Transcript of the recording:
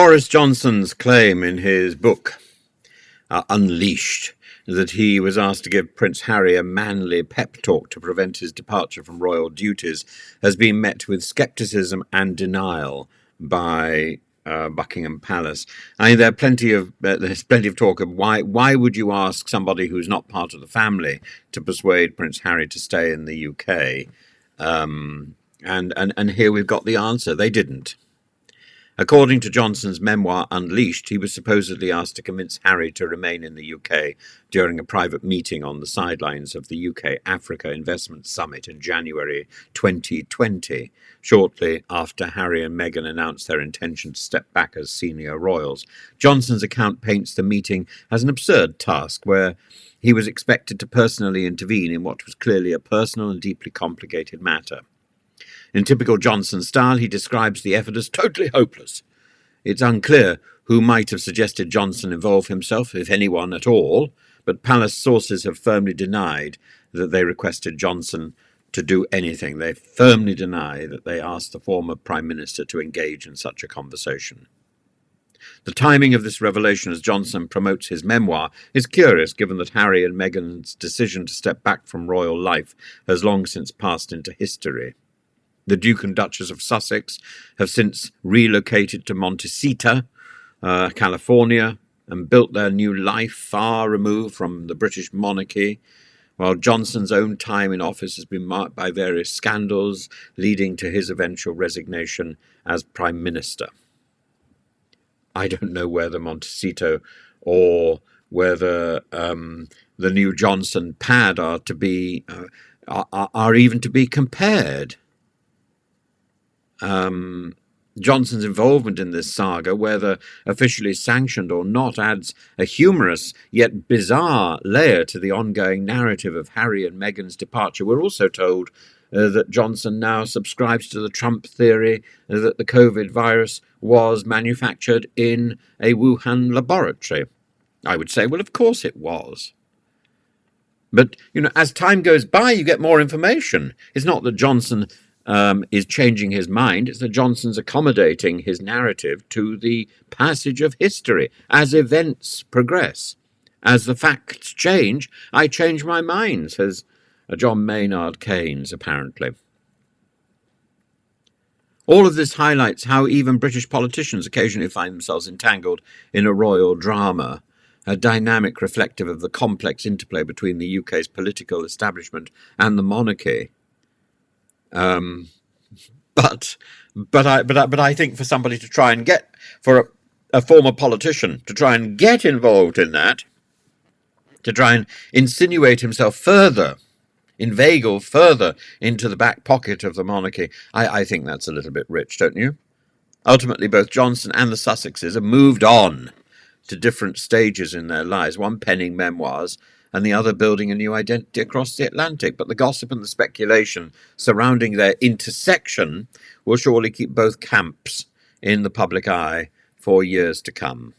Boris Johnson's claim in his book, Unleashed, that he was asked to give Prince Harry a manly pep talk to prevent his departure from royal duties has been met with scepticism and denial by Buckingham Palace. I mean, there's plenty of talk of why would you ask somebody who's not part of the family to persuade Prince Harry to stay in the UK? And here we've got the answer. They didn't. According to Johnson's memoir, Unleashed, he was supposedly asked to convince Harry to remain in the UK during a private meeting on the sidelines of the UK-Africa Investment Summit in January 2020, shortly after Harry and Meghan announced their intention to step back as senior royals. Johnson's account paints the meeting as an absurd task where he was expected to personally intervene in what was clearly a personal and deeply complicated matter. In typical Johnson style, he describes the effort as totally hopeless. It's unclear who might have suggested Johnson involve himself, if anyone at all, but palace sources have firmly denied that they requested Johnson to do anything. They firmly deny that they asked the former Prime Minister to engage in such a conversation. The timing of this revelation as Johnson promotes his memoir is curious, given that Harry and Meghan's decision to step back from royal life has long since passed into history. The Duke and Duchess of Sussex have since relocated to Montecito, California, and built their new life far removed from the British monarchy, while Johnson's own time in office has been marked by various scandals, leading to his eventual resignation as Prime Minister. I don't know whether Montecito or whether the new Johnson pad are even to be compared. Johnson's involvement in this saga, whether officially sanctioned or not, adds a humorous yet bizarre layer to the ongoing narrative of Harry and Meghan's departure. We're also told that Johnson now subscribes to the Trump theory that the COVID virus was manufactured in a Wuhan laboratory. I would say, well, of course it was. But, as time goes by, you get more information. It's not that Johnson is changing his mind. It's that Johnson's accommodating his narrative to the passage of history as events progress. As the facts change, I change my mind, says John Maynard Keynes, apparently. All of this highlights how even British politicians occasionally find themselves entangled in a royal drama, a dynamic reflective of the complex interplay between the UK's political establishment and the monarchy. But I think for somebody to try and for a former politician to try and get involved in that, to try and insinuate himself further, inveigle further into the back pocket of the monarchy, I think that's a little bit rich, don't you? Ultimately, both Johnson and the Sussexes have moved on to different stages in their lives, one penning memoirs and the other building a new identity across the Atlantic. But the gossip and the speculation surrounding their intersection will surely keep both camps in the public eye for years to come.